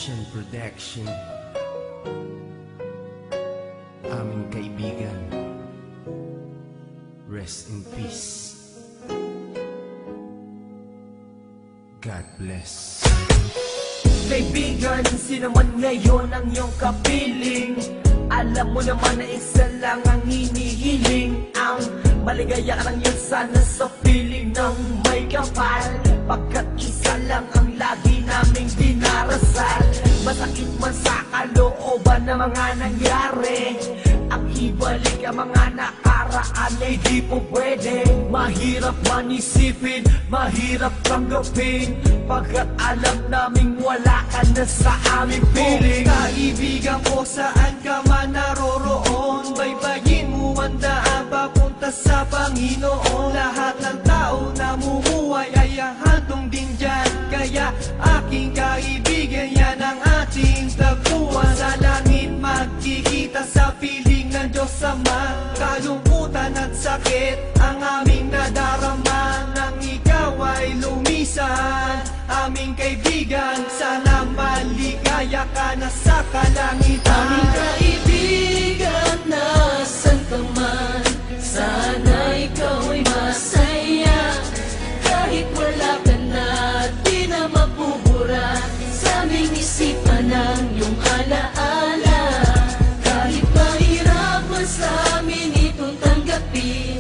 Production, production. Aming kaibigan, rest in peace. God bless. Kaibigan, sino man ngayon ang iyong kapiling? Alam mo naman na isa lang ang hinihiling. Ang maligaya ka lang yun sana sa piling ng may kapal, pagkat isa lang ang lagi naming dinarasal. Masakit man sa kalooban na mga nangyari, ang ibalik ang mga nakaraan ay di po pwede. Mahirap man isipin, mahirap tanggapin, pagkat alam naming wala ka na sa aming piling. Kaibigan ko, saan ka man naroroon, baybayin mo ang daan papunta sa Panginoon. Lahat ng tao na mumuhay ay hantong din dyan, kaya aking kaibigan, yan ang ating tagpuan. Sa langit magkikita sa piling ng Diyos Ama, kalungkutan at sakit ang aming nadarama. Nang ikaw ay lumisan, aming kaibigan, sana maligaya ka na sa kalangitan. Aming kaibigan, nasan ka man, sana ikaw ay masaya. Kahit wala ka na, di na mapubura sa aming isipan ng iyong alaala. Kahit mahirap man sa amin itong tanggapin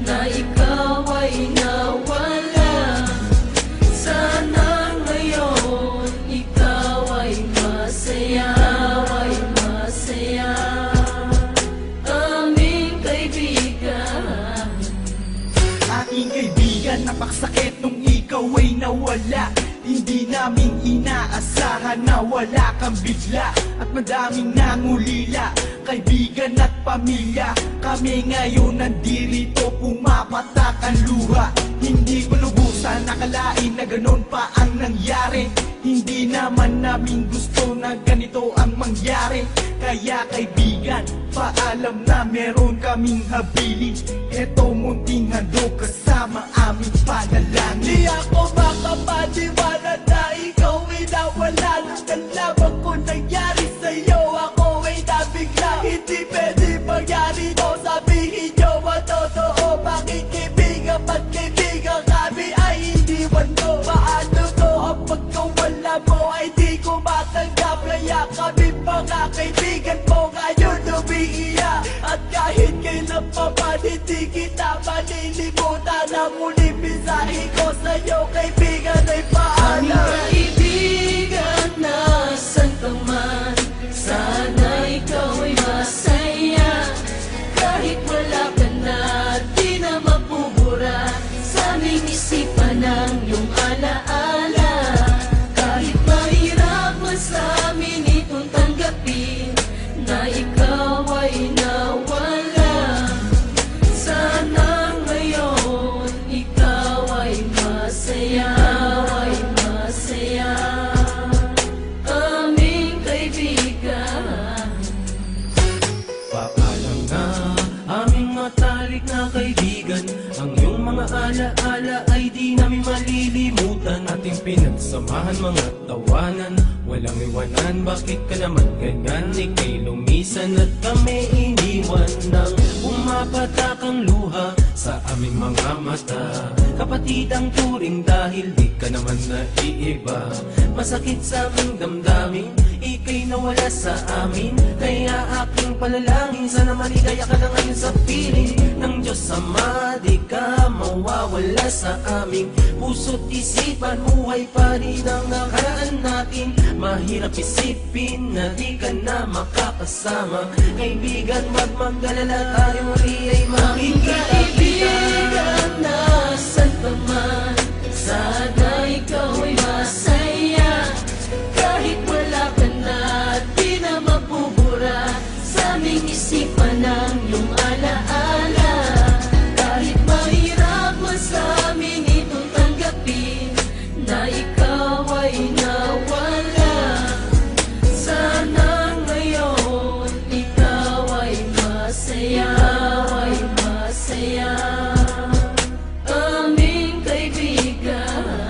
na ikaw ay nawala, sana ngayon ikaw ay masaya, ay masaya. Aming kaibigan, Aking kaibigan, napakasakit nung ikaw ay nawala. Hindi namin inaasahan na wala kang bigla, at madaming nangulila, kaibigan at pamilya. Kami ngayon nandirito, pumapatak ang luha. Hindi ko lubusan nakalain na ganon pa ang nangyari. Hindi naman namin gusto na ganito ang mangyari. Kaya kaibigan, paalam na meron kaming habilin. Eto munting handog kasama aming panalangin. Di ako makapaniwala na ikaw ay nawala. Nang nalaman ko nangyari sa'yo, ako ay nabigla. Hindi pwede mangyari to, sabihin nyo ang totoo. Bakit kaibigan, ba't kaibigan kami ay iniwan mo? Paano to ang pagkawala mo ay di ko matanggap? Kaya kami mga kaibigan mo ngayon umiiyak, at kahit kailan pa man hindi kita malilimutan. Ang muling mensahe ko sa'yo kaibigan ay aming paalam. kaibigan, nasan ka man, sana ikaw ay masaya. Kahit wala ka na, di na mapubura sa aming isipan ng iyong alaala. Kahit mahirap man sa amin itong tanggapin na ikaw ay nawala, sana ngayon ikaw ay masaya, ay masaya. Aming kaibigan, Paalam na aming matalik na kaibigan, ang iyong mga alaala ay di namin malilimutan. Ating pinagsamahan mga tawanan, walang iwanan. Bakit ka naman ganyan? Ika'y lumisan at kami iniwan. Nang pumapatak ang luha sa aming mga mata, kapatid ang turing dahil di ka naman naiiba. Masakit sa aming damdamin, ika'y nawala sa amin. Kaya aking panalangin, sana maligaya ka na ngayon sa piling ng Diyos Ama. Di ka mawawala sa aming puso't isipan. Buhay pa rin ang nakaraan natin. Mahirap isipin na di ka na makakasama. Kaibigan, wag mag-alala, tayo muli ay aming makikita. kaibigan, nasan ka man, sana ikaw ay masaya. Kahit wala ka na, di na mapubura sa aming isipan ng iyong alaala. Kahit mahirap man sa amin itong tanggapin na ikaw ay nawala, sana ngayon ikaw ay masaya, ay masaya. Aming kaibigan,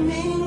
aming